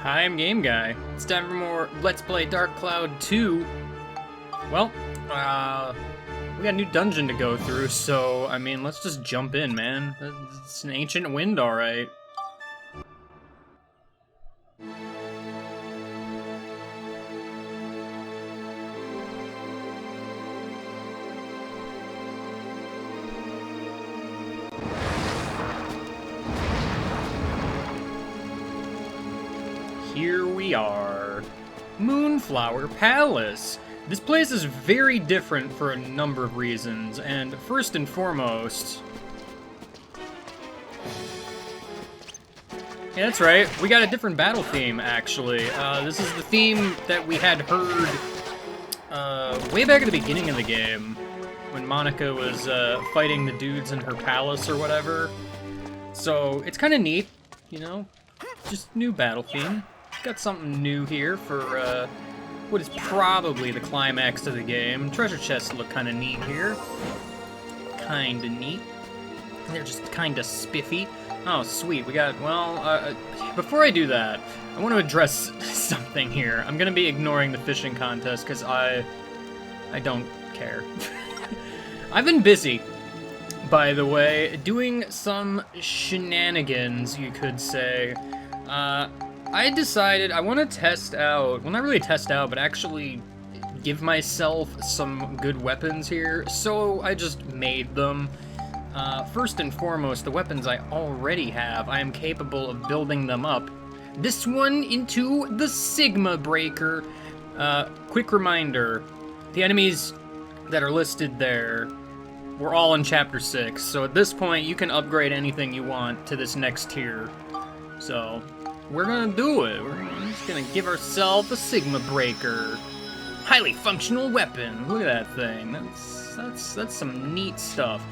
Hi, I'm Game Guy. It's time for more Let's Play Dark Cloud 2. Well, we got a new dungeon to go through, so, I mean, let's just jump in, man. It's an ancient wind, alright. Here we are. Moonflower Palace. This place is very different for a number of reasons, and first and foremost... Yeah, that's right. We got a different battle theme, actually. This is the theme that we had heard way back at the beginning of the game, when Monica was fighting the dudes in her palace or whatever. So, it's kind of neat, you know? Just new battle theme. Got something new here for what is probably the climax of the game. Treasure chests look kind of neat here. Kind of neat. They're just kind of spiffy. Oh, sweet. We got, well, before I do that, I want to address something here. I'm going to be ignoring the fishing contest because I don't care. I've been busy, by the way, doing some shenanigans, you could say. I decided I want to test out, well, not really test out, but actually give myself some good weapons here, so I just made them. First and foremost, the weapons I already have, I am capable of building them up. This one into the Sigma Breaker. Quick reminder, the enemies that are listed there were all in Chapter 6, so at this point you can upgrade anything you want to this next tier. So... we're gonna do it. We're just gonna give ourselves a Sigma Breaker. Highly functional weapon. Look at that thing. That's some neat stuff.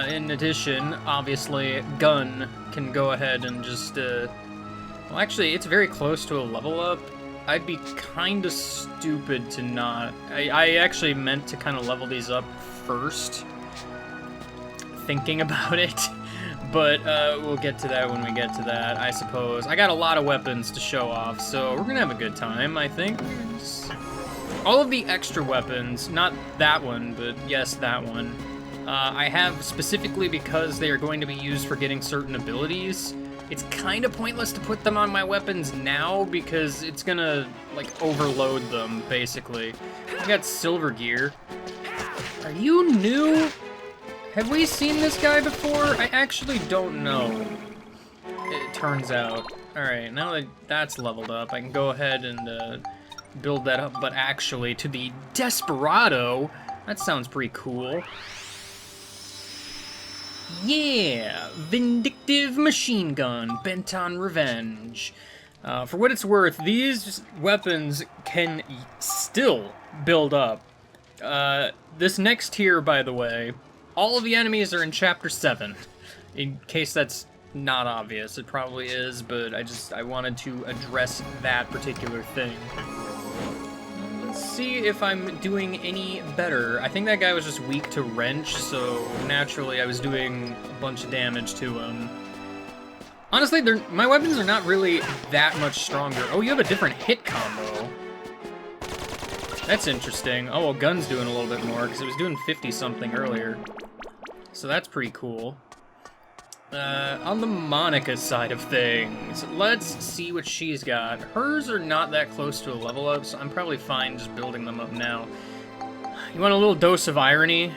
In addition, obviously, gun can go ahead and just, well, actually, it's very close to a level up. I'd be kinda stupid to not. I actually meant to kind of level these up first, thinking about it. But we'll get to that when we get to that, I suppose. I got a lot of weapons to show off, so we're gonna have a good time, I think. All of the extra weapons, not that one, but yes, that one, I have specifically because they are going to be used for getting certain abilities. It's kind of pointless to put them on my weapons now because it's gonna, like, overload them, basically. I got silver gear. Are you new? Have we seen this guy before? I actually don't know, it turns out. Alright, now that that's leveled up, I can go ahead and build that up, but actually, to the Desperado, that sounds pretty cool. Yeah! Vindictive Machine Gun, bent on revenge. For what it's worth, these weapons can still build up. This next tier, by the way, all of the enemies are in Chapter 7, in case that's not obvious. It probably is, but I wanted to address that particular thing. Let's see if I'm doing any better. I think that guy was just weak to wrench, so naturally I was doing a bunch of damage to him. Honestly, my weapons are not really that much stronger. Oh, you have a different hit combo. That's interesting. Oh, well, gun's doing a little bit more, because it was doing 50-something earlier. So that's pretty cool. On the Monica side of things, let's see what she's got. Hers are not that close to a level up, so I'm probably fine just building them up now. You want a little dose of irony?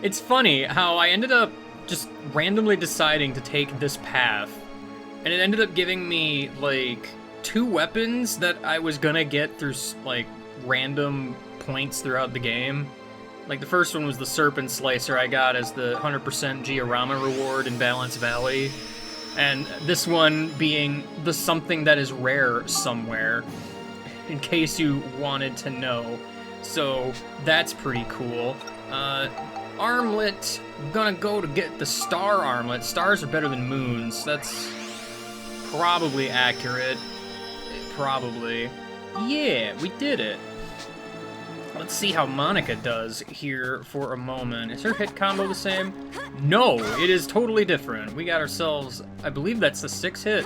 It's funny how I ended up just randomly deciding to take this path, and it ended up giving me, like, 2 weapons that I was gonna get through, like, random points throughout the game. Like, the first one was the Serpent Slicer I got as the 100% Giorama reward in Balance Valley. And this one being the something that is rare somewhere, in case you wanted to know. So, that's pretty cool. Armlet, I'm gonna go to get the Star Armlet. Stars are better than moons. That's probably accurate. Probably. Yeah, we did it. Let's see how Monica does here for a moment. Is her hit combo the same? No, it is totally different. We got ourselves, I believe that's the 6 hit.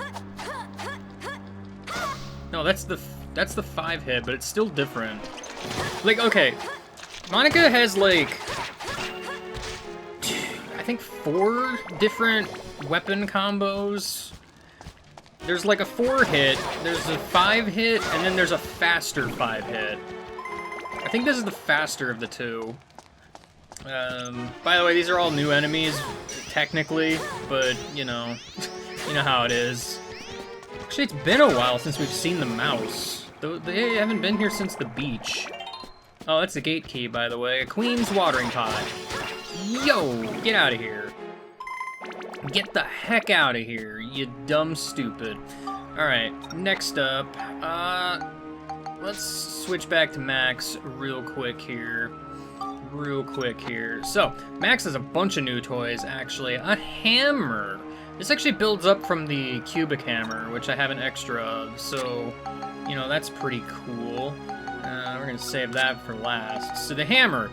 No, that's the 5 hit, but it's still different. Like, okay, Monica has like, I think 4 different weapon combos. There's like a 4 hit, there's a 5 hit, and then there's a faster 5 hit. I think this is the faster of the 2. By the way, these are all new enemies, technically, but, you know how it is. Actually, it's been a while since we've seen the mouse. They haven't been here since the beach. Oh, that's the gate key, by the way. A queen's watering pot. Yo, get out of here. Get the heck out of here, you dumb stupid. Alright, next up, let's switch back to Max real quick here. So, Max has a bunch of new toys, actually. A hammer. This actually builds up from the cubic hammer, which I have an extra of, so, you know, that's pretty cool. We're gonna save that for last. So the hammer.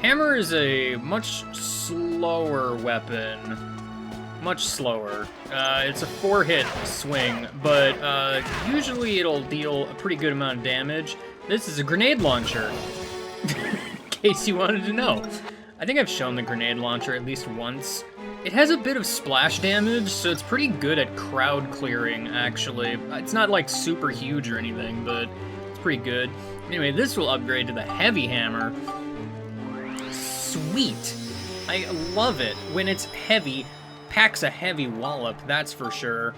Hammer is a much slower weapon. Much slower. It's a 4-hit swing, but usually it'll deal a pretty good amount of damage. This is a grenade launcher, in case you wanted to know. I think I've shown the grenade launcher at least once. It has a bit of splash damage, so it's pretty good at crowd clearing, actually. It's not like super huge or anything, but it's pretty good. Anyway, this will upgrade to the heavy hammer. Sweet! I love it when it's heavy. Packs a heavy wallop, that's for sure.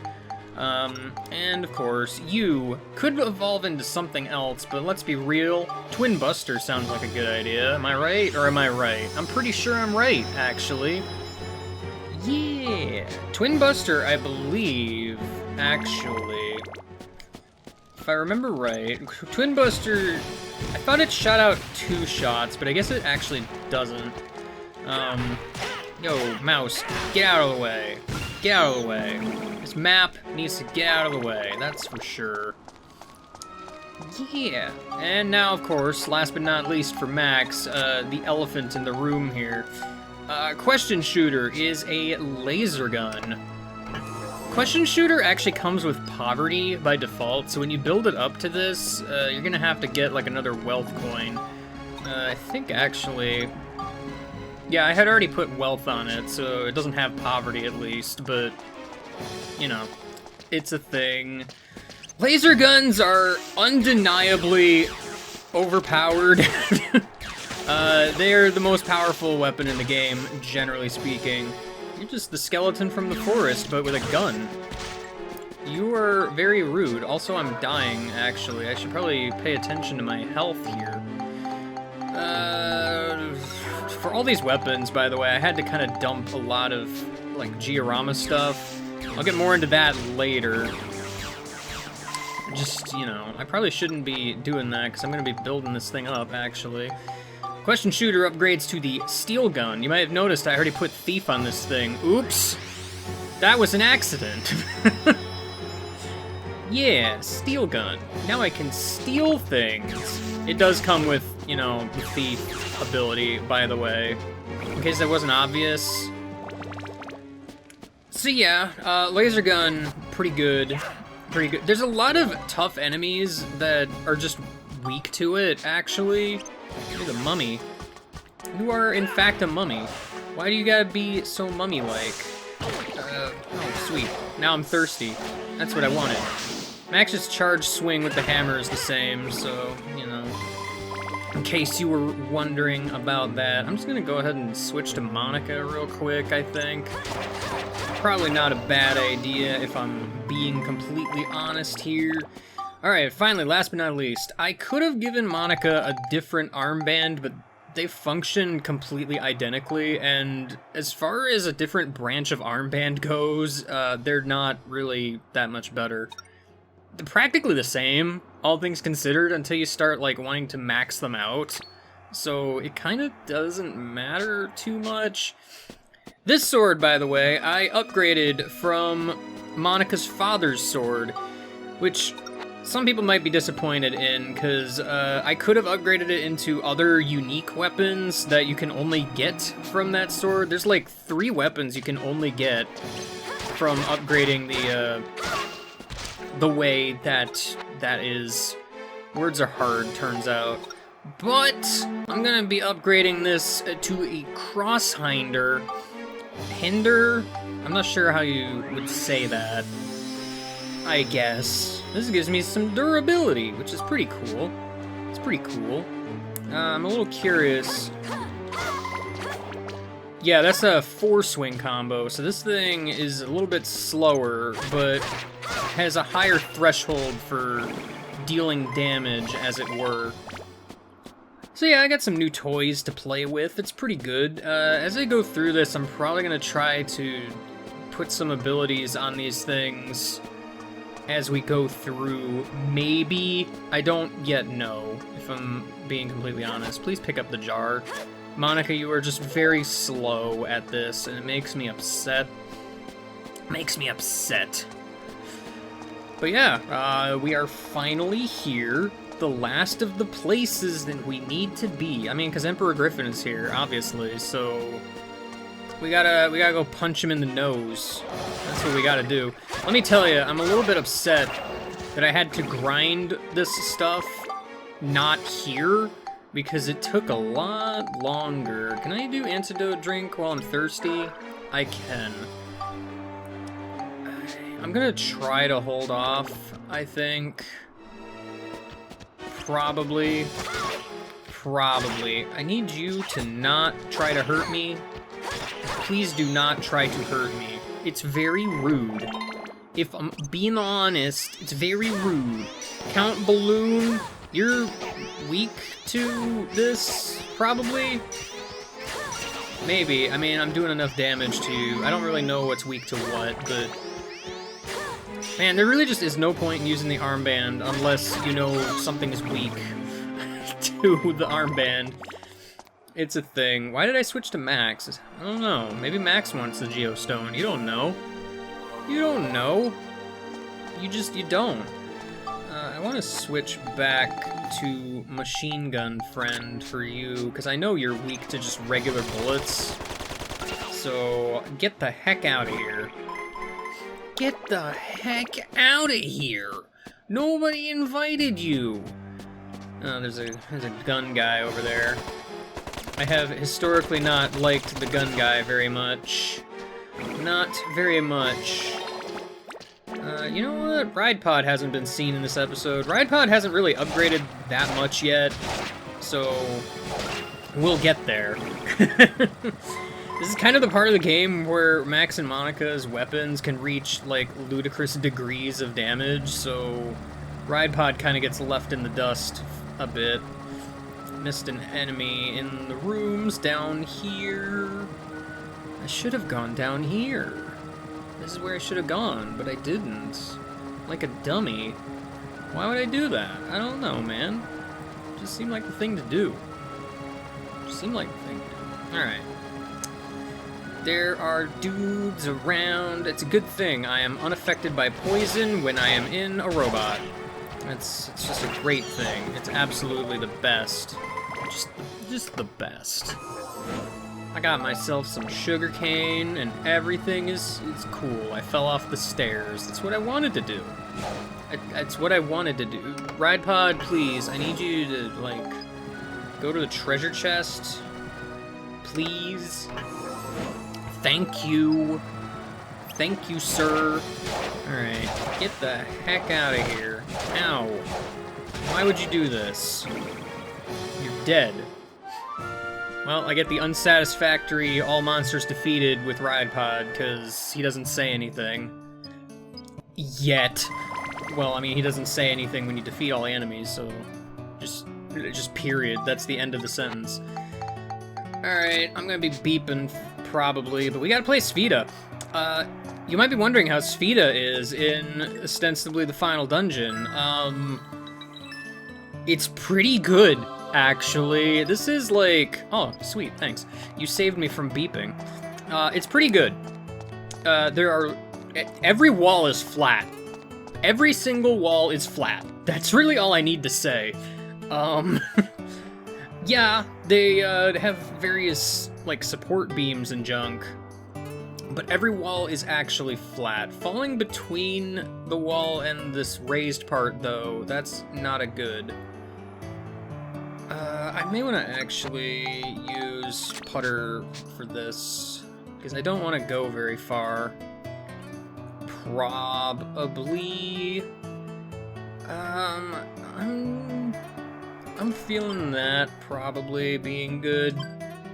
And of course, you could evolve into something else, but let's be real, Twin Buster sounds like a good idea. Am I right, or am I right? I'm pretty sure I'm right, actually. Yeah! Twin Buster, I believe, actually, if I remember right, Twin Buster, I thought it shot out 2 shots, but I guess it actually doesn't. Yo, mouse, get out of the way. Get out of the way. This map needs to get out of the way, that's for sure. Yeah, and now, of course, last but not least for Max, the elephant in the room here. Question Shooter is a laser gun. Question Shooter actually comes with poverty by default, so when you build it up to this, you're gonna have to get like another wealth coin. I think actually... Yeah, I had already put wealth on it, so it doesn't have poverty at least, but, you know, it's a thing. Laser guns are undeniably overpowered. They're the most powerful weapon in the game, generally speaking. You're just the skeleton from the forest, but with a gun. You are very rude. Also, I'm dying, actually. I should probably pay attention to my health here. For all these weapons, by the way, I had to kind of dump a lot of, like, Giorama stuff. I'll get more into that later. Just, you know, I probably shouldn't be doing that, because I'm going to be building this thing up, actually. Question Shooter upgrades to the Steel Gun. You might have noticed I already put Thief on this thing. Oops! That was an accident. Yeah, Steel Gun. Now I can steal things. It does come with, you know, the Thief ability, by the way, in case that wasn't obvious. So yeah, laser gun, pretty good. Pretty good. There's a lot of tough enemies that are just weak to it, actually. You're the mummy. You are, in fact, a mummy. Why do you gotta be so mummy-like? Oh, sweet. Now I'm thirsty. That's what I wanted. Max's charge swing with the hammer is the same, so, you know, in case you were wondering about that. I'm just gonna go ahead and switch to Monica real quick, I think. Probably not a bad idea if I'm being completely honest here. Alright, finally, last but not least, I could have given Monica a different armband, but they function completely identically, and as far as a different branch of armband goes, they're not really that much better. They're practically the same, all things considered, until you start, like, wanting to max them out. So it kind of doesn't matter too much. This sword, by the way, I upgraded from Monica's father's sword, which some people might be disappointed in, because I could have upgraded it into other unique weapons that you can only get from that sword. There's like 3 weapons you can only get from upgrading the way that is. Words are hard, turns out. But I'm gonna be upgrading this to a crosshinder. Hinder? I'm not sure how you would say that. I guess. This gives me some durability, which is pretty cool. It's pretty cool. I'm a little curious. Yeah, that's a 4-swing combo, so this thing is a little bit slower, but has a higher threshold for dealing damage, as it were. So yeah, I got some new toys to play with. It's pretty good. As I go through this, I'm probably going to try to put some abilities on these things as we go through. Maybe. I don't yet know, if I'm being completely honest. Please pick up the jar. Monika, you are just very slow at this, and it makes me upset. Makes me upset. But yeah, we are finally here. The last of the places that we need to be. I mean, because Emperor Griffin is here, obviously, so we gotta go punch him in the nose. That's what we gotta do. Let me tell you, I'm a little bit upset that I had to grind this stuff not here, because it took a lot longer. Can I do antidote drink while I'm thirsty? I can. I'm gonna try to hold off, I think. Probably. I need you to not try to hurt me. Please do not try to hurt me. It's very rude. If I'm being honest, it's very rude. Count Balloon, you're weak to this, probably? Maybe. I mean, I'm doing enough damage to you. I don't really know what's weak to what, but... Man, there really just is no point in using the armband unless you know something is weak to the armband. It's a thing. Why did I switch to Max? I don't know. Maybe Max wants the Geostone. You don't know. You don't know. You don't. I want to switch back to Machine Gun Friend for you, because I know you're weak to just regular bullets. So, get the heck out of here. Get the heck out of here! Nobody invited you! Oh, there's a gun guy over there. I have historically not liked the gun guy very much. Not very much. You know what? RidePod hasn't been seen in this episode. RidePod hasn't really upgraded that much yet, so we'll get there. This is kind of the part of the game where Max and Monika's weapons can reach, like, ludicrous degrees of damage, so RidePod kind of gets left in the dust a bit. Missed an enemy in the rooms down here. I should have gone down here. This is where I should have gone, but I didn't. Like a dummy. Why would I do that? I don't know, man. It just seemed like the thing to do. Just seemed like the thing to do. Alright. There are dudes around. It's a good thing I am unaffected by poison when I am in a robot. It's just a great thing. It's absolutely the best. Just the best. I got myself some sugarcane and everything is cool. I fell off the stairs. That's what I wanted to do. It's what I wanted to do. RidePod, please, I need you to, like, go to the treasure chest. Please. Thank you. Thank you, sir. Alright, get the heck out of here. Ow. Why would you do this? You're dead. Well, I get the unsatisfactory all monsters defeated with RidePod, because he doesn't say anything. Yet. Well, I mean, he doesn't say anything when you defeat all enemies, so just period. That's the end of the sentence. Alright, I'm gonna be beeping probably, but we gotta play Sfida. You might be wondering how Sfida is in ostensibly the final dungeon. It's pretty good, actually. This is like... Oh, sweet, thanks. You saved me from beeping. It's pretty good. Every wall is flat. Every single wall is flat. That's really all I need to say. Yeah, they have various, like, support beams and junk, but every wall is actually flat. Falling between the wall and this raised part, though, that's not a good. I may want to actually use putter for this, because I don't want to go very far. Probably... I'm feeling that probably being good.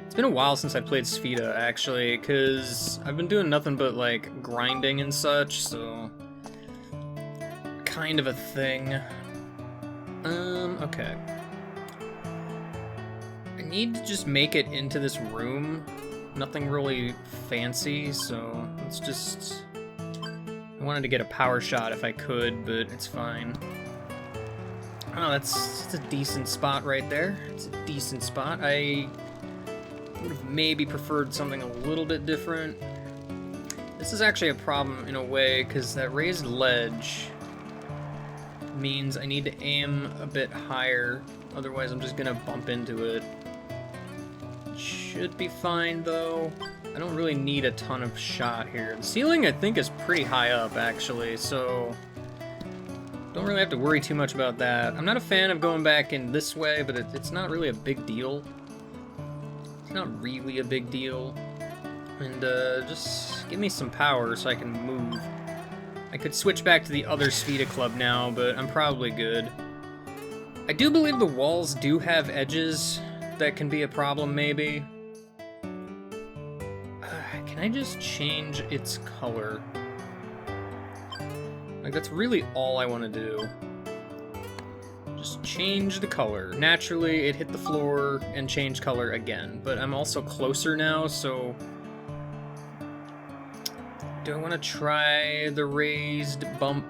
It's been a while since I played Sphida, actually, because I've been doing nothing but, like, grinding and such, so... kind of a thing. Okay. I need to just make it into this room. Nothing really fancy, so let's just... I wanted to get a power shot if I could, but it's fine. Oh, that's a decent spot right there. It's a decent spot. I would have maybe preferred something a little bit different. This is actually a problem in a way, because that raised ledge means I need to aim a bit higher. Otherwise, I'm just gonna bump into it. Should be fine, though. I don't really need a ton of shot here. The ceiling, I think, is pretty high up, actually, so... don't really have to worry too much about that. I'm not a fan of going back in this way, but it's not really a big deal. It's not really a big deal. And just give me some power so I can move. I could switch back to the other Sphida Club now, but I'm probably good. I do believe the walls do have edges that can be a problem, maybe. Can I just change its color? Like, that's really all I want to do. Just change the color. Naturally, it hit the floor and changed color again, but I'm also closer now, so... do I want to try the raised bump?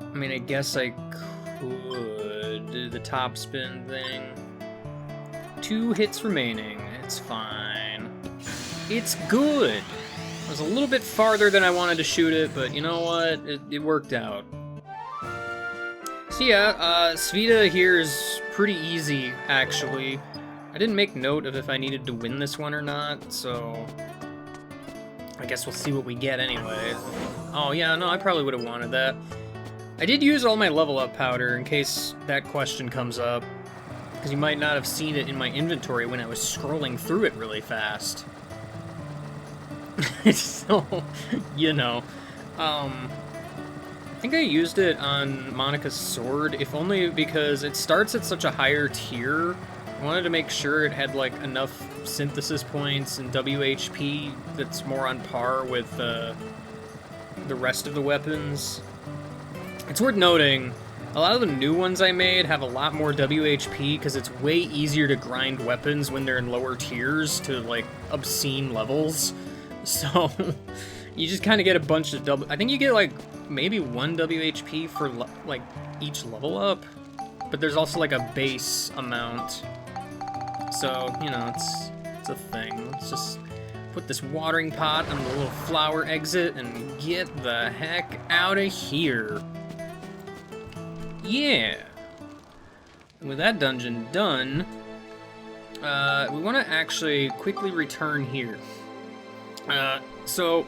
I mean, I guess I could do the top spin thing. 2 hits remaining. It's fine. It's good! It was a little bit farther than I wanted to shoot it, but you know what? It worked out. So yeah, Sphida here is pretty easy, actually. I didn't make note of if I needed to win this one or not, so... I guess we'll see what we get anyway. Oh yeah, no, I probably would have wanted that. I did use all my level up powder in case that question comes up, because you might not have seen it in my inventory when I was scrolling through it really fast. So, you know. I think I used it on Monika's sword, if only because it starts at such a higher tier. I wanted to make sure it had, like, enough synthesis points and WHP that's more on par with the rest of the weapons. It's worth noting, a lot of the new ones I made have a lot more WHP because it's way easier to grind weapons when they're in lower tiers to, like, obscene levels. So, you just kind of get a bunch of I think you get, like, maybe 1 WHP for, like, each level up. But there's also, like, a base amount. So, you know, it's a thing. Let's just put this watering pot on the little flower exit and get the heck out of here. Yeah. And with that dungeon done, we want to actually quickly return here. So,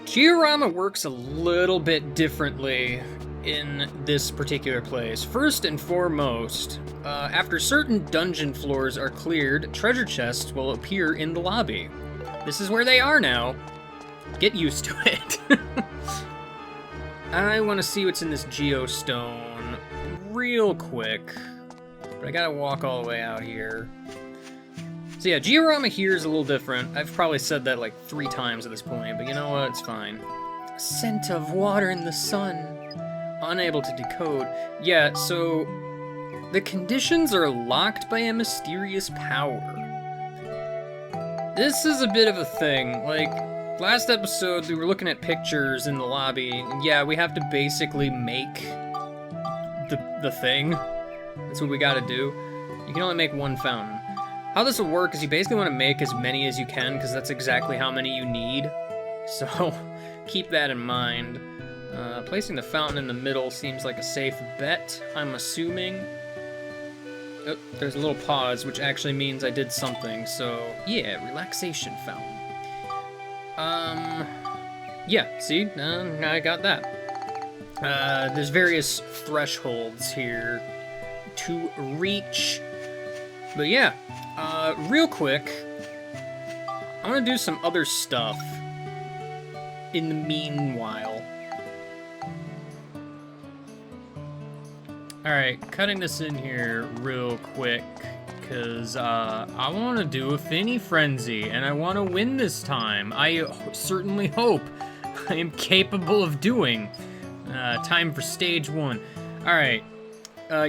Georama works a little bit differently in this particular place. First and foremost, after certain dungeon floors are cleared, treasure chests will appear in the lobby. This is where they are now. Get used to it. I want to see what's in this geostone real quick, but I gotta walk all the way out here. So yeah, Georama here is a little different. I've probably said that like 3 times at this point, but you know what? It's fine. Scent of water in the sun. Unable to decode. Yeah, so the conditions are locked by a mysterious power. This is a bit of a thing. Like, last episode we were looking at pictures in the lobby, and yeah, we have to basically make the thing. That's what we gotta do. You can only make 1 fountain. How this will work is you basically want to make as many as you can, because that's exactly how many you need. So, keep that in mind. Placing the fountain in the middle seems like a safe bet, I'm assuming. Oh, there's a little pause, which actually means I did something, so yeah, relaxation fountain. Yeah, see, I got that. There's various thresholds here to reach, but yeah, real quick, I want to do some other stuff in the meanwhile. Alright, cutting this in here real quick, because I want to do a Finny Frenzy, and I want to win this time. I certainly hope I am capable of doing. Time for stage 1. Alright,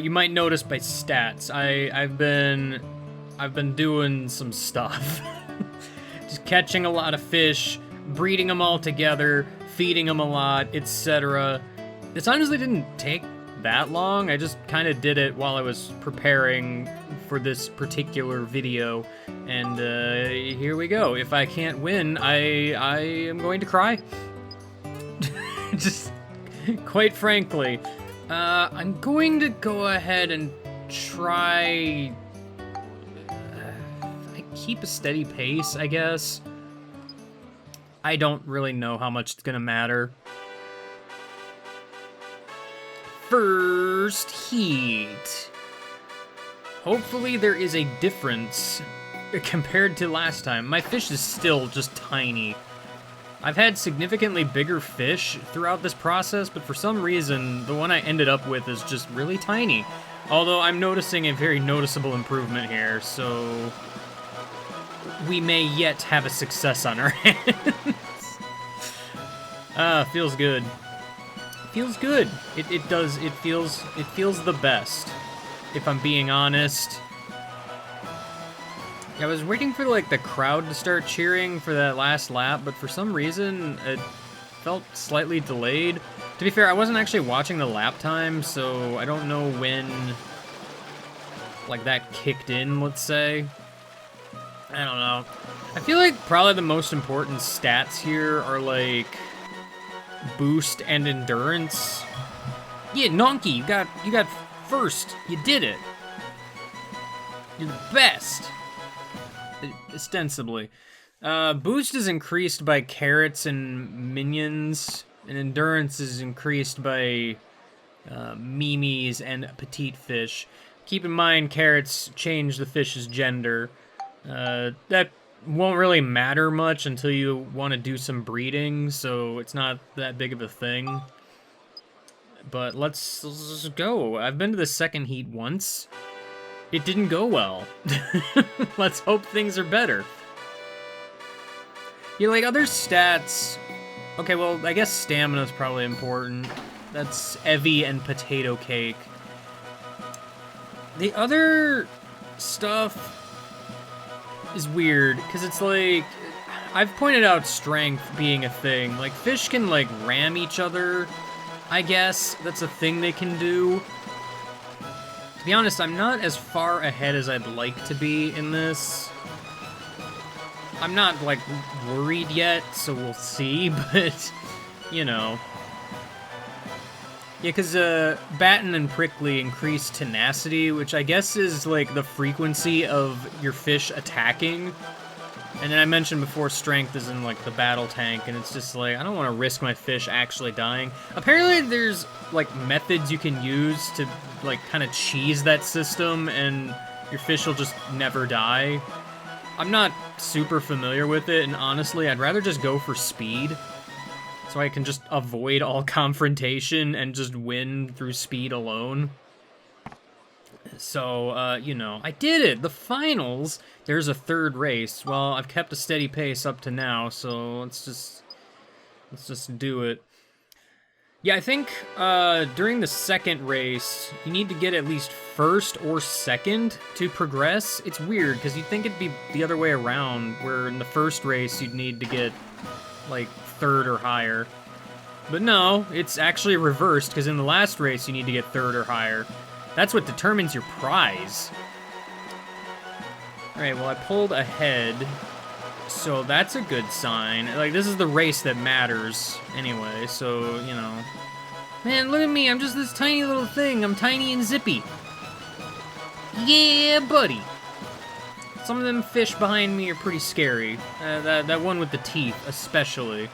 you might notice by stats, I've been doing some stuff. Just catching a lot of fish, breeding them all together, feeding them a lot, etc. This honestly didn't take that long. I just kind of did it while I was preparing for this particular video, and here we go. If I can't win, I am going to cry. Just quite frankly, I'm going to go ahead and try. I keep a steady pace, I guess. I don't really know how much it's gonna matter. First heat. Hopefully there is a difference compared to last time. My fish is still just tiny. I've had significantly bigger fish throughout this process, but for some reason, the one I ended up with is just really tiny. Although I'm noticing a very noticeable improvement here, so we may yet have a success on our hands. Feels good. Feels good. It does. It feels the best, if I'm being honest. I was waiting for like the crowd to start cheering for that last lap, but for some reason it felt slightly delayed. To be fair, I wasn't actually watching the lap time, so I don't know when like that kicked in, let's say. I don't know. I feel like probably the most important stats here are like boost and endurance. Yeah, Nonky, you got first. You did it. You're the best. Ostensibly. Boost is increased by carrots and minions, and endurance is increased by mimis and petite fish. Keep in mind, carrots change the fish's gender. That won't really matter much until you want to do some breeding, so it's not that big of a thing. But let's go. I've been to the second heat once. It didn't go well. Let's hope things are better. Yeah, like other stats. Okay, well, I guess stamina's probably important. That's Eevee and Potato Cake. The other stuff is weird, because it's like, I've pointed out strength being a thing. Like, fish can, like, ram each other, I guess. That's a thing they can do. To be honest, I'm not as far ahead as I'd like to be in this. I'm not, like, worried yet, so we'll see, but, you know. Yeah, because Batten and Prickly increase tenacity, which I guess is, like, the frequency of your fish attacking. And then I mentioned before strength is in, like, the battle tank, and it's just like, I don't want to risk my fish actually dying. Apparently there's, like, methods you can use to, like, kind of cheese that system, and your fish will just never die. I'm not super familiar with it, and honestly, I'd rather just go for speed. So I can just avoid all confrontation and just win through speed alone. So, you know, I did it! The finals! There's a third race. Well, I've kept a steady pace up to now, so let's just do it. Yeah, I think, during the second race, you need to get at least first or second to progress. It's weird, because you'd think it'd be the other way around, where in the first race you'd need to get, like, third or higher. But no, it's actually reversed, because in the last race you need to get third or higher. That's what determines your prize. Alright, well I pulled ahead. So that's a good sign. Like, this is the race that matters anyway, so, you know. Man, look at me, I'm just this tiny little thing. I'm tiny and zippy. Yeah, buddy. Some of them fish behind me are pretty scary. That one with the teeth, especially.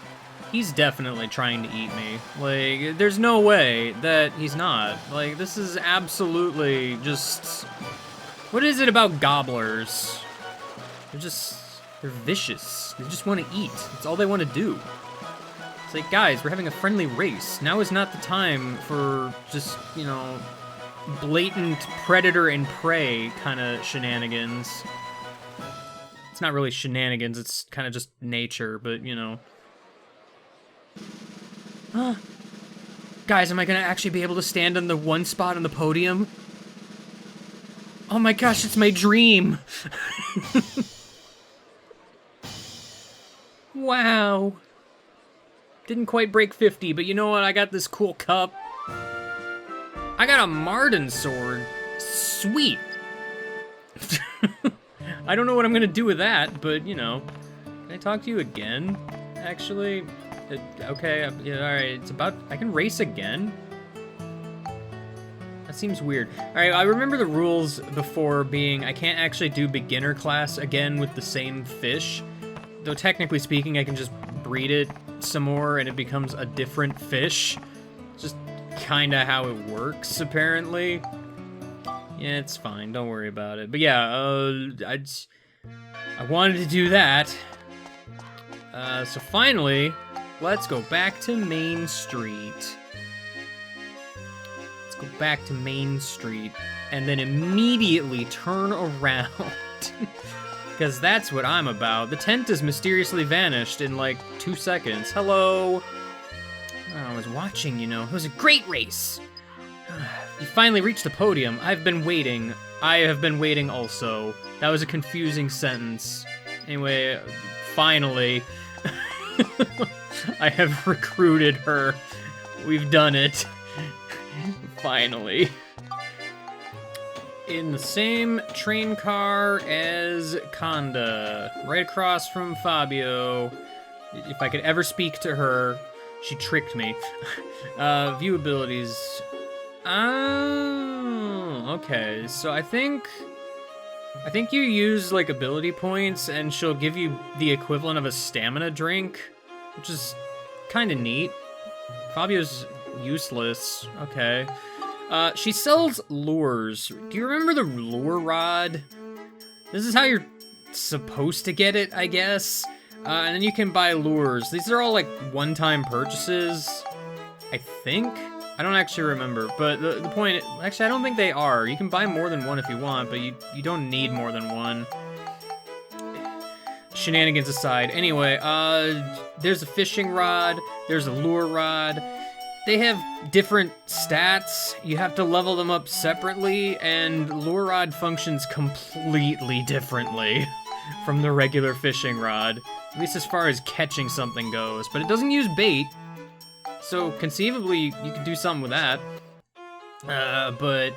He's definitely trying to eat me. Like, there's no way that he's not. Like, this is absolutely just... What is it about gobblers? They're vicious. They just want to eat. That's all they want to do. It's like, guys, we're having a friendly race. Now is not the time for just, you know, blatant predator and prey kind of shenanigans. It's not really shenanigans, it's kind of just nature, but, you know. Huh. Guys, am I gonna actually be able to stand on the one spot on the podium? Oh my gosh, it's my dream! Wow. Didn't quite break 50, but you know what? I got this cool cup. I got a Marden sword. Sweet. I don't know what I'm gonna do with that, but, you know. Can I talk to you again? Actually? Okay, yeah, alright, it's about... I can race again? That seems weird. Alright, I remember the rules before being I can't actually do beginner class again with the same fish. Though technically speaking, I can just breed it some more and it becomes a different fish. Just kinda how it works, apparently. Yeah, it's fine, don't worry about it. But yeah, I wanted to do that. So finally, let's go back to Main Street. Let's go back to Main Street and then immediately turn around. Because that's what I'm about. The tent has mysteriously vanished in like 2 seconds. Hello. Oh, I was watching, you know. It was a great race. You finally reached the podium. I've been waiting. I have been waiting also. That was a confusing sentence. Anyway, finally. I have recruited her. We've done it. Finally. In the same train car as Conda. Right across from Fabio. If I could ever speak to her, she tricked me. View abilities. Oh, okay. So I think you use like ability points and she'll give you the equivalent of a stamina drink, which is kind of neat. Fabio's useless. Okay. She sells lures. Do you remember the lure rod? This is how you're supposed to get it, I guess. And then you can buy lures. These are all like one-time purchases, I think. I don't actually remember, but the point, actually I don't think they are. You can buy more than one if you want, but you don't need more than one. Shenanigans aside. Anyway, there's a fishing rod, there's a lure rod. They have different stats. You have to level them up separately, and lure rod functions completely differently from the regular fishing rod, at least as far as catching something goes, but it doesn't use bait. So conceivably, you could do something with that. But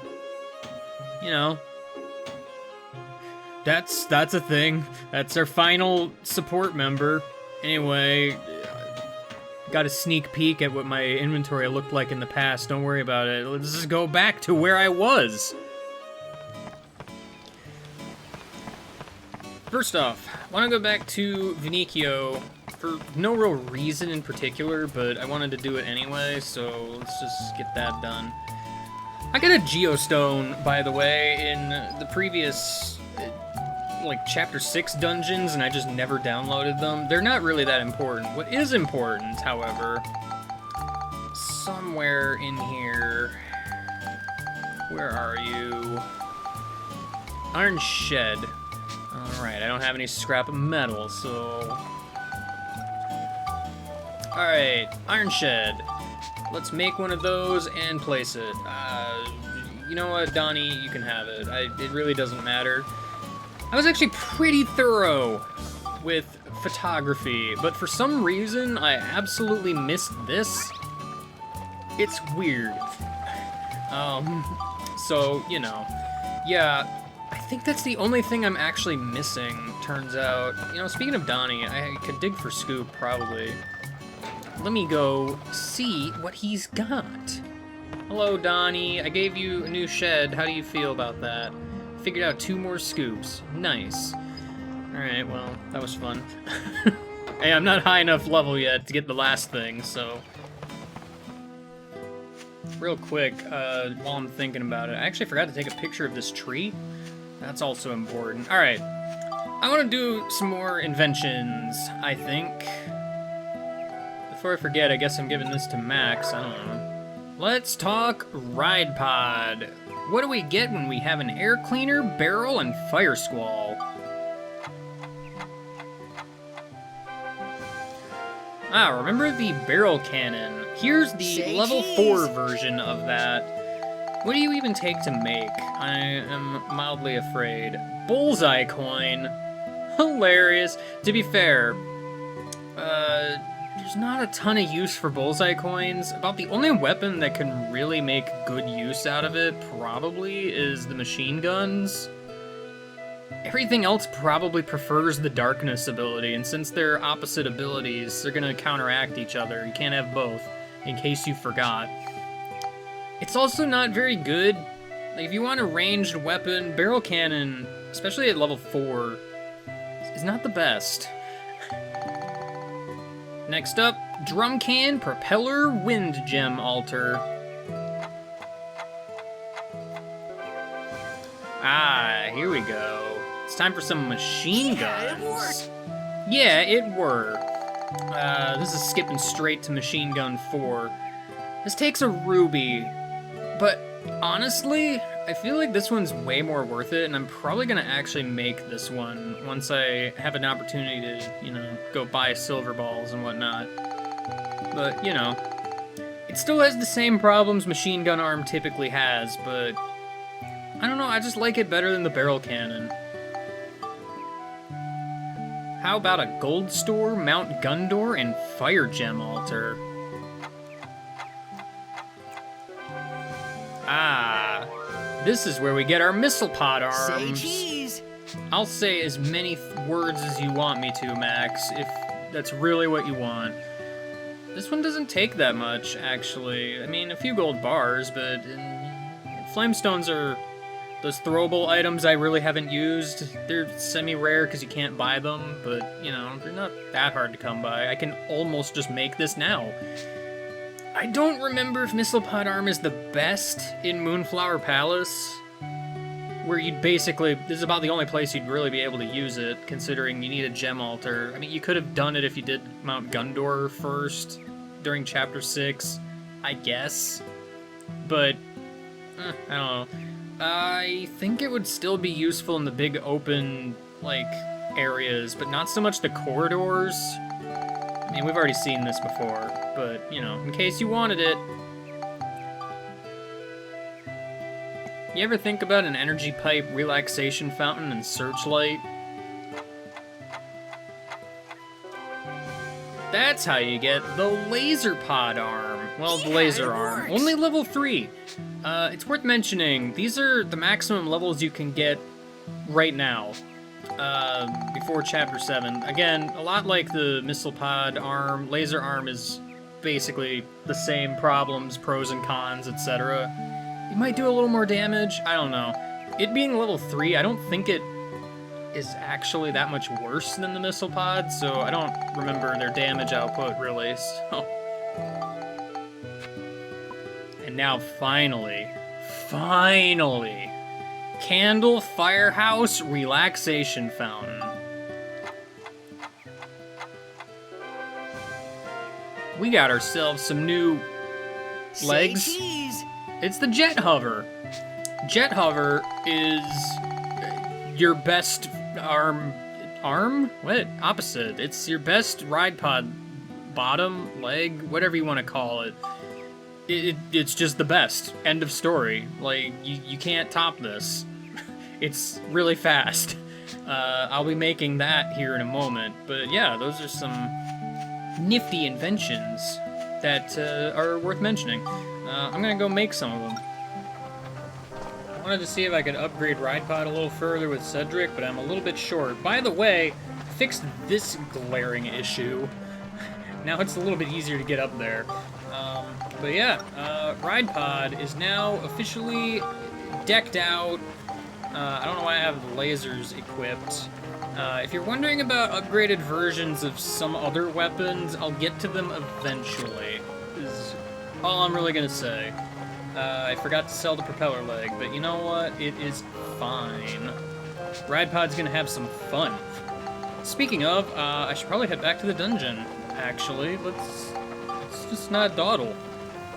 you know, that's a thing. That's our final support member. Anyway, got a sneak peek at what my inventory looked like in the past. Don't worry about it. Let's just go back to where I was. First off, I want to go back to Vinicchio for no real reason in particular, but I wanted to do it anyway, so let's just get that done. I got a Geostone, by the way, in the previous, like, Chapter 6 dungeons, and I just never downloaded them. They're not really that important. What is important, however, somewhere in here, where are you? Iron Shed. Alright, I don't have any scrap metal, so... Alright, Iron Shed. Let's make one of those and place it. You know what, Donnie, you can have it. It really doesn't matter. I was actually pretty thorough with photography, but for some reason, I absolutely missed this. It's weird. So, you know, yeah, I think that's the only thing I'm actually missing turns out. You know, speaking of Donnie, I could dig for Scoop, probably. Let me go see what he's got. Hello, Donnie. I gave you a new shed. How do you feel about that? Figured out 2 more scoops. Nice. Alright, well, that was fun. Hey, I'm not high enough level yet to get the last thing, so... Real quick, while I'm thinking about it, I actually forgot to take a picture of this tree. That's also important. Alright. I want to do some more inventions, I think. Before I forget, I guess I'm giving this to Max. I don't know. Let's talk Ride Pod. What do we get when we have an air cleaner, barrel, and fire squall? Ah, remember the barrel cannon. Here's the level 4 version of that. What do you even take to make? I am mildly afraid. Bullseye coin. Hilarious. To be fair, there's not a ton of use for bullseye coins. About the only weapon that can really make good use out of it, probably, is the machine guns. Everything else probably prefers the darkness ability, and since they're opposite abilities, they're gonna counteract each other. You can't have both, in case you forgot. It's also not very good. Like, if you want a ranged weapon, barrel cannon, especially at level 4, is not the best. Next up, drum can, propeller, wind gem altar. Ah, here we go. It's time for some machine guns. Yeah, it worked. This is skipping straight to machine gun 4. This takes a ruby, but honestly, I feel like this one's way more worth it, and I'm probably gonna actually make this one once I have an opportunity to, you know, go buy silver balls and whatnot. But, you know, it still has the same problems Machine Gun Arm typically has, but I don't know, I just like it better than the barrel cannon. How about a gold store, Mount Gundor, and fire gem altar? Ah, this is where we get our missile pod arms. Say cheese. I'll say as many words as you want me to, Max, if that's really what you want. This one doesn't take that much, actually. I mean, a few gold bars, but flamestones are those throwable items I really haven't used. They're semi-rare because you can't buy them, but, you know, they're not that hard to come by. I can almost just make this now. I don't remember if Missile Pod Arm is the best in Moonflower Palace, where you'd basically, this is about the only place you'd really be able to use it, considering you need a gem altar. I mean, you could have done it if you did Mount Gundor first, during Chapter 6, I guess. But, I don't know. I think it would still be useful in the big open, like, areas, but not so much the corridors. I mean, we've already seen this before, but, you know, in case you wanted it. You ever think about an energy pipe, relaxation fountain, and searchlight? That's how you get the laser pod arm. Well, the laser arm. Only level 3. It's worth mentioning, these are the maximum levels you can get right now. Before Chapter 7. Again, a lot like the missile pod arm, laser arm is basically the same problems, pros and cons, etc. It might do a little more damage, I don't know. It being level 3, I don't think it is actually that much worse than the missile pod, so I don't remember their damage output, really, so... And now, finally, Candle Firehouse Relaxation Fountain. We got ourselves some new legs. Say cheese. It's the Jet Hover. Jet Hover is your best arm? What? Opposite. It's your best ride pod bottom, leg, whatever you want to call it. It's just the best. End of story. Like, you can't top this. It's really fast. I'll be making that here in a moment. But yeah, those are some nifty inventions that are worth mentioning. I'm gonna go make some of them. Wanted to see if I could upgrade Ride Pod a little further with Cedric, but I'm a little bit short. By the way, fixed this glaring issue. Now it's a little bit easier to get up there. But yeah, Ride Pod is now officially decked out. I don't know why I have lasers equipped. If you're wondering about upgraded versions of some other weapons, I'll get to them eventually, is all I'm really gonna say. I forgot to sell the propeller leg, but you know what? It is fine. Ride Pod's gonna have some fun. Speaking of, I should probably head back to the dungeon, actually. Let's just not dawdle.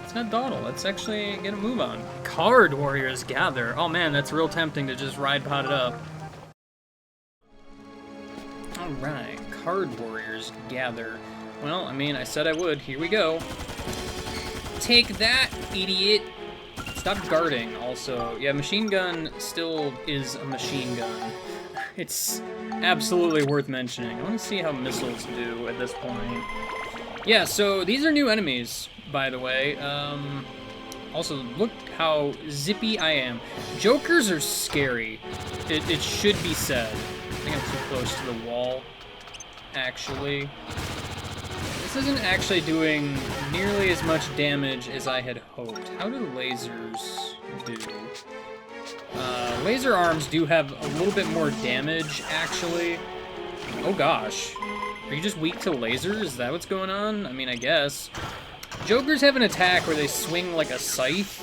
Let's not dawdle. Let's actually get a move on. Card Warriors gather. Oh man, that's real tempting to just Ride Pod it up. Alright, Card Warriors gather. Well, I mean, I said I would. Here we go. Take that, idiot! Stop guarding, also. Yeah, machine gun still is a machine gun. It's absolutely worth mentioning. I want to see how missiles do at this point. Yeah, so these are new enemies, by the way. Also, look how zippy I am. Jokers are scary. It should be said. I think I'm too close to the wall, actually. This isn't actually doing nearly as much damage as I had hoped. How do lasers do? Laser arms do have a little bit more damage, actually. Oh gosh. Are you just weak to lasers? Is that what's going on? I mean, I guess. Jokers have an attack where they swing like a scythe,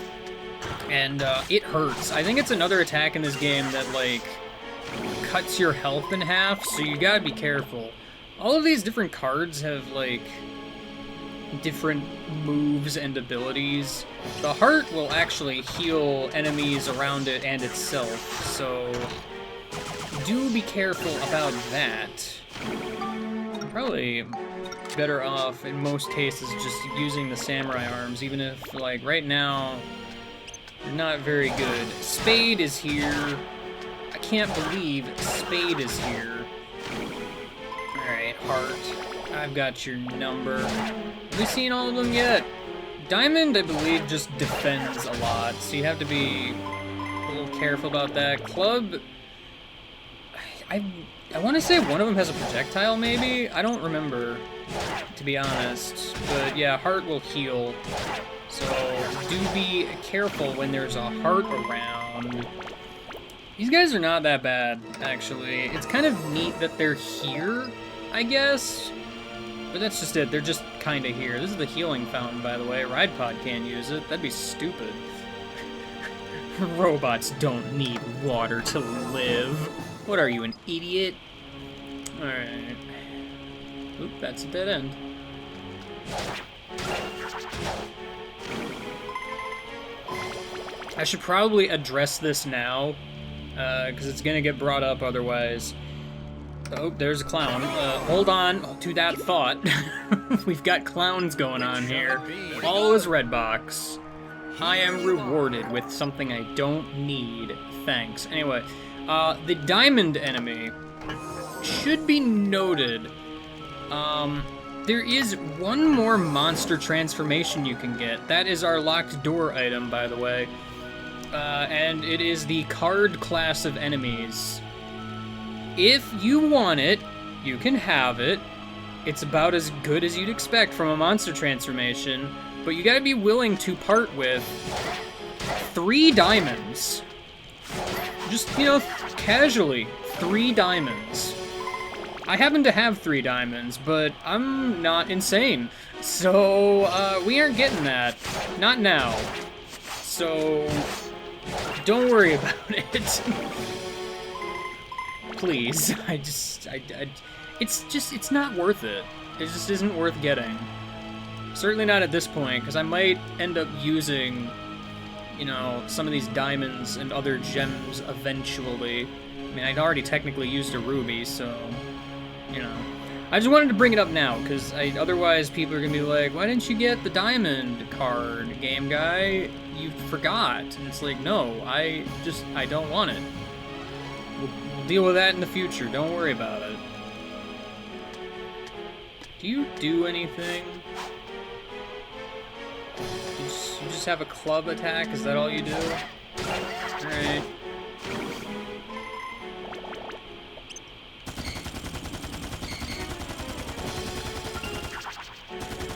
and it hurts. I think it's another attack in this game that, like, cuts your health in half, so you gotta be careful. All of these different cards have, like, different moves and abilities. The heart will actually heal enemies around it and itself, so do be careful about that. I'm probably better off, in most cases, just using the samurai arms, even if, like, right now, they're not very good. Spade is here. I can't believe Spade is here. Alright, heart. I've got your number. Have we seen all of them yet? Diamond, I believe, just defends a lot, so you have to be a little careful about that. Club, I want to say one of them has a projectile, maybe? I don't remember, to be honest. But yeah, heart will heal, so do be careful when there's a heart around. These guys are not that bad, actually. It's kind of neat that they're here, I guess. But that's just it. They're just kind of here. This is the healing fountain, by the way. Ride Pod can't use it. That'd be stupid. Robots don't need water to live. What are you, an idiot? Alright. Oop, that's a dead end. I should probably address this now, because it's going to get brought up otherwise. Oh, there's a clown. Hold on to that thought. We've got clowns going on here. Follow his red box. I am rewarded with something I don't need. Thanks. Anyway, the diamond enemy should be noted. There is one more monster transformation you can get. That is our locked door item, by the way. And it is the card class of enemies. If you want it, you can have it. It's about as good as you'd expect from a monster transformation, but you gotta be willing to part with 3 diamonds. Just, you know, casually, 3 diamonds. I happen to have 3 diamonds, but I'm not insane. So, we aren't getting that. Not now. So, don't worry about it. Please, it's not worth it. It just isn't worth getting. Certainly not at this point, because I might end up using, you know, some of these diamonds and other gems eventually. I mean, I'd already technically used a ruby, so, you know. I just wanted to bring it up now, because otherwise people are going to be like, why didn't you get the diamond card, game guy? You forgot. And it's like, no, I don't want it. We'll deal with that in the future. Don't worry about it. Do you do anything? You just have a club attack? Is that all you do? Alright, Alright.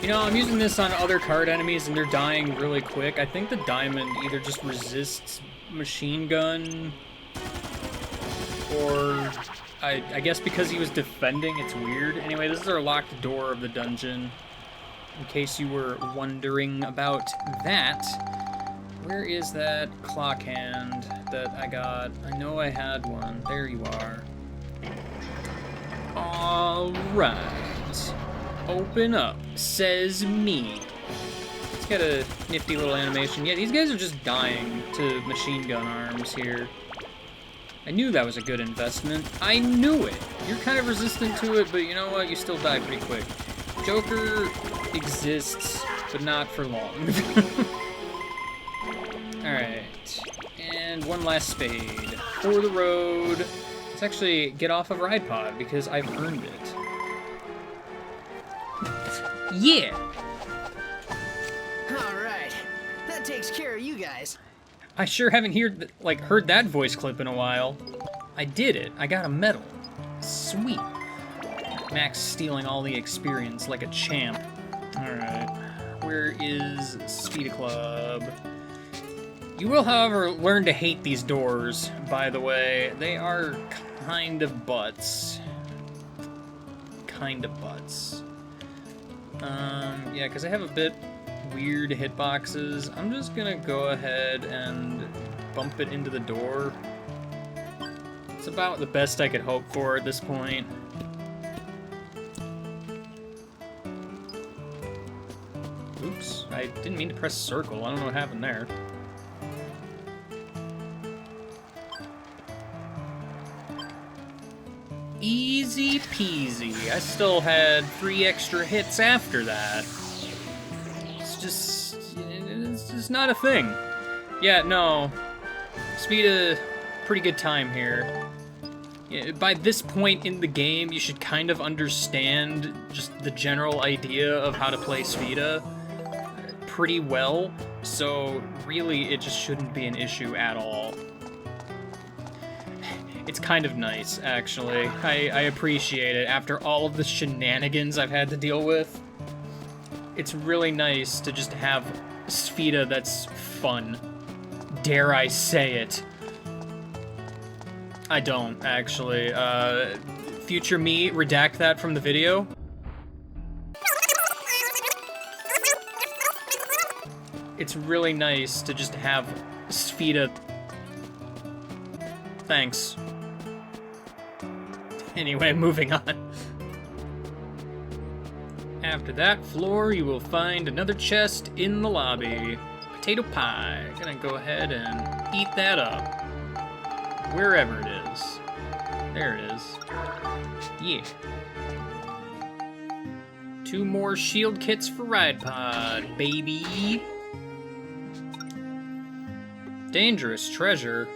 You know, I'm using this on other card enemies and they're dying really quick. I think the diamond either just resists machine gun, or I guess because he was defending, it's weird. Anyway, this is our locked door of the dungeon, in case you were wondering about that. Where is that clock hand that I got? I know I had one. There you are. Alright. Open up, says me. It's got a nifty little animation. Yeah, these guys are just dying to machine gun arms here. I knew that was a good investment. I knew it. You're kind of resistant to it, but you know what? You still die pretty quick. Joker exists, but not for long. Alright. And one last spade. For the road. Let's actually get off of Ride Pod, because I've earned it. Yeah! Alright. That takes care of you guys. I sure haven't heard that voice clip in a while. I did it. I got a medal. Sweet. Max stealing all the experience like a champ. Alright. Where is Speeda Club? You will, however, learn to hate these doors, by the way. They are kind of butts. Kind of butts. Yeah, because I have a bit weird hitboxes. I'm just gonna go ahead and bump it into the door. It's about the best I could hope for at this point. Oops, I didn't mean to press circle. I don't know what happened there. Easy peasy. I still had 3 extra hits after that. It's just not a thing. Yeah, no. Speeda, pretty good time here. Yeah, by this point in the game, you should kind of understand just the general idea of how to play Speeda pretty well, so really it just shouldn't be an issue at all. It's kind of nice, actually. I appreciate it. After all of the shenanigans I've had to deal with, it's really nice to just have Speeda that's fun. Dare I say it. I don't, actually. Future me, redact that from the video. It's really nice to just have Speeda. Thanks. Anyway, moving on. After that floor, you will find another chest in the lobby. Potato pie. Gonna go ahead and eat that up. Wherever it is. There it is. Yeah. 2 more shield kits for Ride Pod, baby. Dangerous treasure.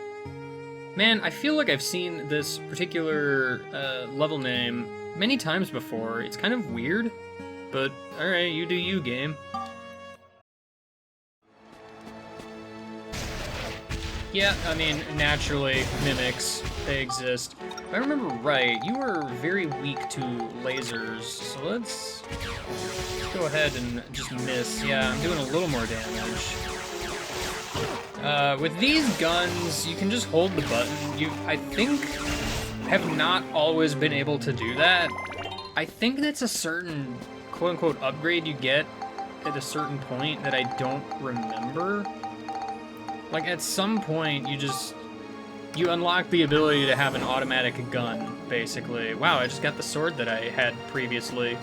Man, I feel like I've seen this particular level name many times before. It's kind of weird, but alright, you do you, game. Yeah, I mean, naturally, mimics, they exist. If I remember right, you were very weak to lasers, so let's go ahead and just miss. Yeah, I'm doing a little more damage. With these guns, you can just hold the button. You, I think, have not always been able to do that. I think that's a certain quote-unquote upgrade you get at a certain point that I don't remember. Like, at some point, you unlock the ability to have an automatic gun, basically. Wow, I just got the sword that I had previously.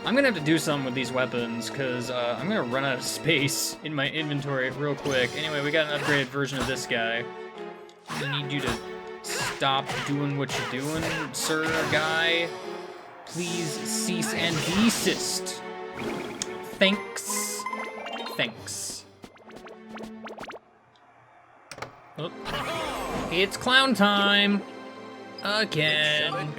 I'm gonna have to do something with these weapons, because I'm gonna run out of space in my inventory real quick. Anyway, we got an upgraded version of this guy. I need you to stop doing what you're doing, sir, guy. Please cease and desist. Thanks. Thanks. Oh. It's clown time! Again.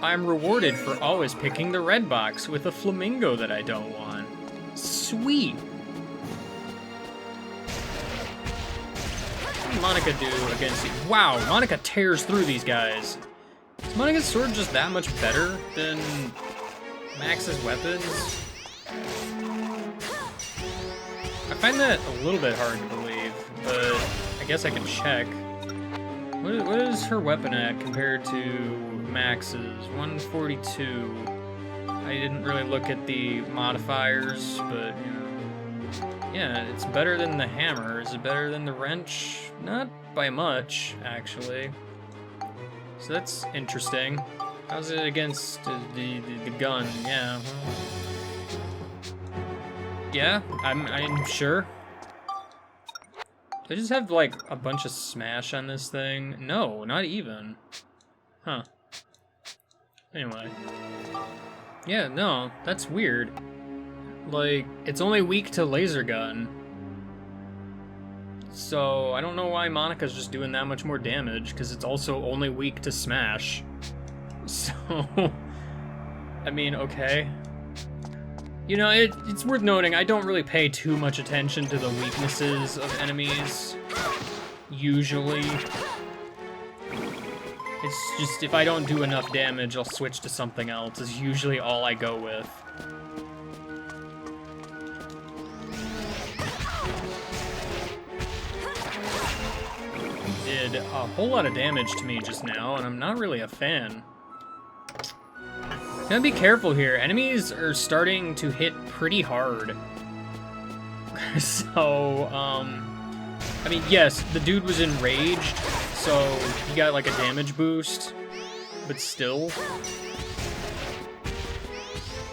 I'm rewarded for always picking the red box with a flamingo that I don't want. Sweet. did Monica do against you? Wow, Monica tears through these guys. Is Monica's sword just that much better than Max's weapons? I find that a little bit hard to believe, but I guess I can check. What is her weapon at compared to Max's? 142. I didn't really look at the modifiers, but, you know. Yeah, it's better than the hammer. Is it better than the wrench? Not by much, actually. So that's interesting. How's it against the gun? Yeah. Yeah, I'm sure. Do I just have, like, a bunch of smash on this thing? No, not even. Huh. Anyway. Yeah, no, that's weird. Like, it's only weak to laser gun. So, I don't know why Monica's just doing that much more damage, because it's also only weak to smash. So, I mean, okay. You know, it's worth noting, I don't really pay too much attention to the weaknesses of enemies, usually. It's just, if I don't do enough damage, I'll switch to something else, is usually all I go with. Did a whole lot of damage to me just now, and I'm not really a fan. Gotta be careful here. Enemies are starting to hit pretty hard. So, I mean, yes, the dude was enraged, so he got like a damage boost, but still.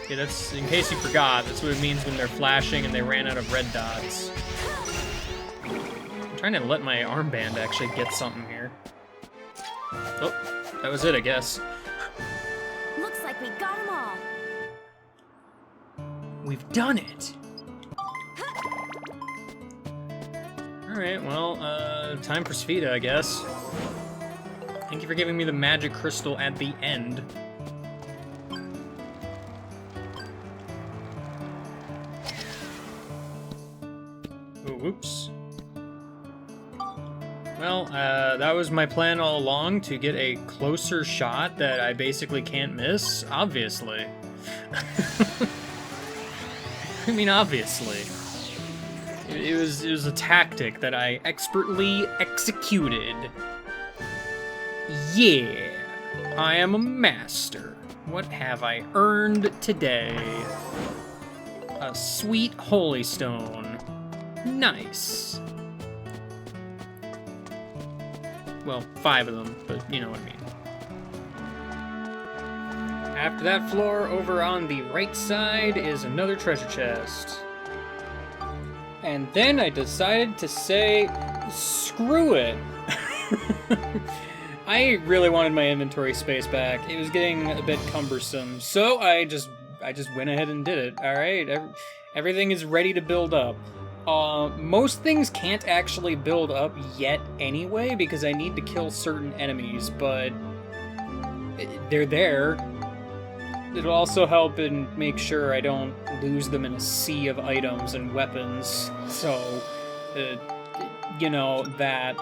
Okay, that's, in case you forgot, that's what it means when they're flashing and they ran out of red dots. I'm trying to let my armband actually get something here. Oh, that was it, I guess. Looks like we got them all. We've done it! Alright, well, time for Spheda, I guess. Thank you for giving me the magic crystal at the end. Ooh, whoops. Well, that was my plan all along, to get a closer shot that I basically can't miss, obviously. I mean, obviously. It was a tactic that I expertly executed. Yeah, I am a master. What have I earned today? A sweet holy stone. Nice. Well, 5 of them, but you know what I mean. After that floor, over on the right side is another treasure chest. And then I decided to say, screw it. I really wanted my inventory space back. It was getting a bit cumbersome, so I just went ahead and did it. All right, everything is ready to build up. Most things can't actually build up yet anyway, because I need to kill certain enemies, but they're there. It'll also help and make sure I don't lose them in a sea of items and weapons. So, you know, that.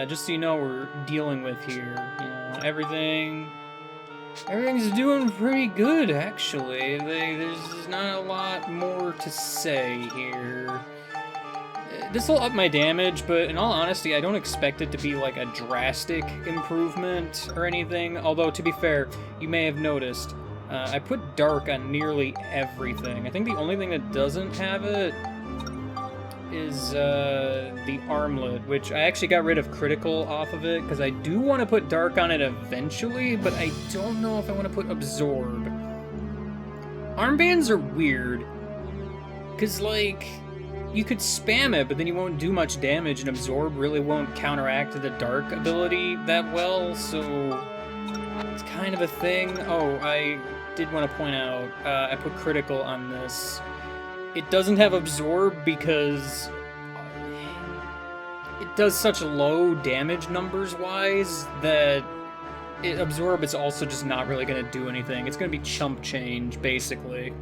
Just so you know, we're dealing with here. You know, everything's doing pretty good, actually. There's not a lot more to say here. This will up my damage, but in all honesty, I don't expect it to be like a drastic improvement or anything. Although, to be fair, you may have noticed, I put dark on nearly everything. I think the only thing that doesn't have it is the armlet, which I actually got rid of critical off of it, because I do want to put dark on it eventually, but I don't know if I want to put absorb. Armbands are weird, because, like, you could spam it, but then you won't do much damage, and absorb really won't counteract the dark ability that well, so it's kind of a thing. Oh, I did want to point out, I put critical on this. It doesn't have absorb because it does such low damage numbers-wise that absorb is also just not really going to do anything. It's going to be chump change, basically.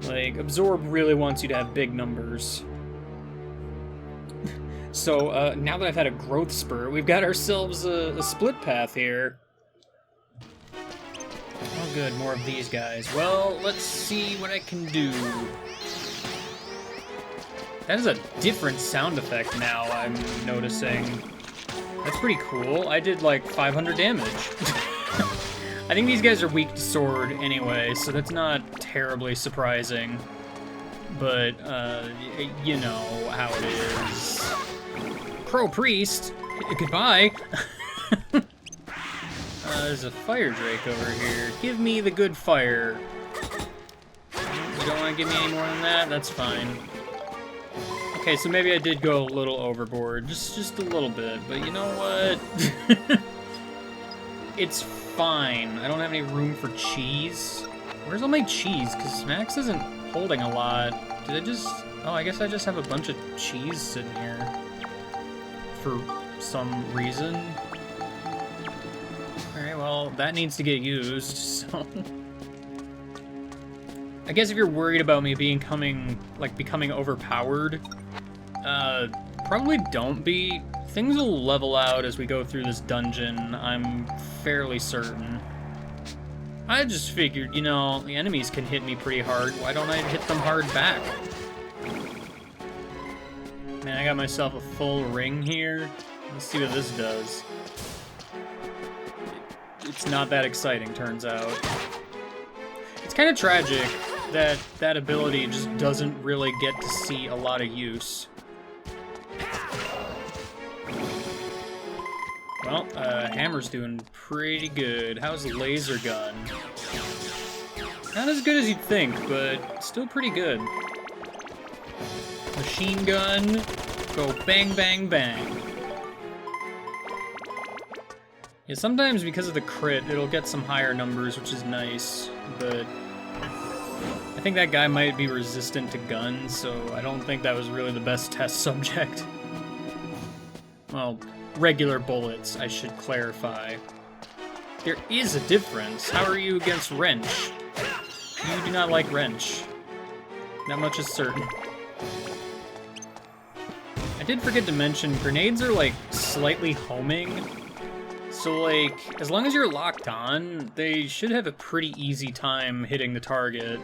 Like, absorb really wants you to have big numbers. So now that I've had a growth spurt, we've got ourselves a split path here. Oh good, more of these guys. Well, let's see what I can do. That is a different sound effect now, I'm noticing. That's pretty cool. I did like 500 damage. I think these guys are weak to sword anyway, so that's not terribly surprising. But, you know how it is. Crow Priest, goodbye. There's a fire drake over here. Give me the good fire. You don't want to give me any more than that? That's fine. Okay, so maybe I did go a little overboard, just a little bit, but you know what? It's fine. I don't have any room for cheese. Where's all my cheese? Because Max isn't holding a lot. Did I just... Oh, I guess I just have a bunch of cheese sitting here. For some reason. Alright, well, that needs to get used, so... I guess if you're worried about me becoming overpowered, probably don't be. Things will level out as we go through this dungeon, I'm fairly certain. I just figured, you know, the enemies can hit me pretty hard. Why don't I hit them hard back? Man, I got myself a full ring here. Let's see what this does. It's not that exciting, turns out. It's kind of tragic that that ability just doesn't really get to see a lot of use. Well, Hammer's doing pretty good. How's the laser gun? Not as good as you'd think, but still pretty good. Machine gun, go bang, bang, bang. Yeah, sometimes because of the crit, it'll get some higher numbers, which is nice, but I think that guy might be resistant to guns, so I don't think that was really the best test subject. Well, regular bullets, I should clarify. There is a difference. How are you against Wrench? You do not like Wrench. That much is certain. I did forget to mention, grenades are like slightly homing. So like, as long as you're locked on, they should have a pretty easy time hitting the target.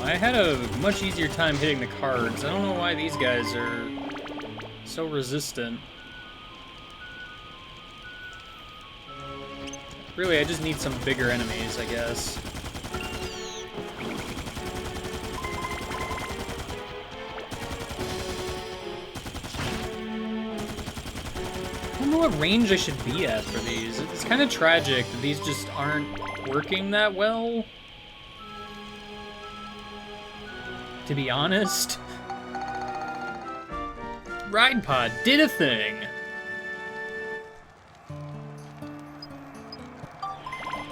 I had a much easier time hitting the cards. I don't know why these guys are so resistant. Really, I just need some bigger enemies, I guess. I don't know what range I should be at for these. It's kind of tragic that these just aren't working that well. To be honest. Ride Pod did a thing!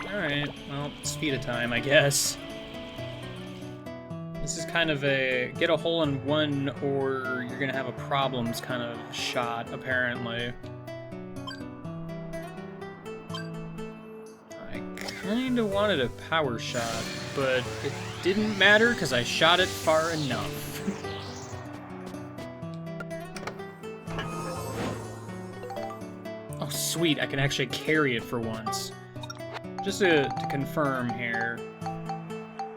Alright, well, speed of time, I guess. This is kind of a get a hole in one or you're gonna have a problems kind of shot, apparently. I kinda wanted a power shot, but it didn't matter because I shot it far enough. Oh, sweet, I can actually carry it for once. Just to confirm here.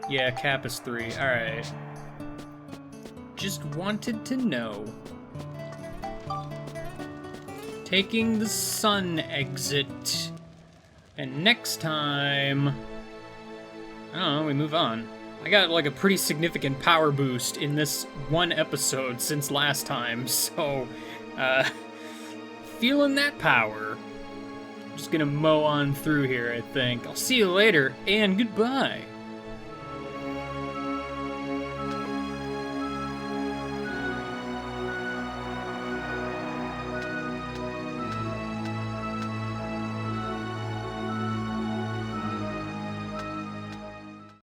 Yeah, cap is 3, alright. Just wanted to know. Taking the sun exit. And next time... I don't know, we move on. I got like a pretty significant power boost in this one episode since last time, so, feeling that power. Just gonna mow on through here, I think. I'll see you later, and goodbye.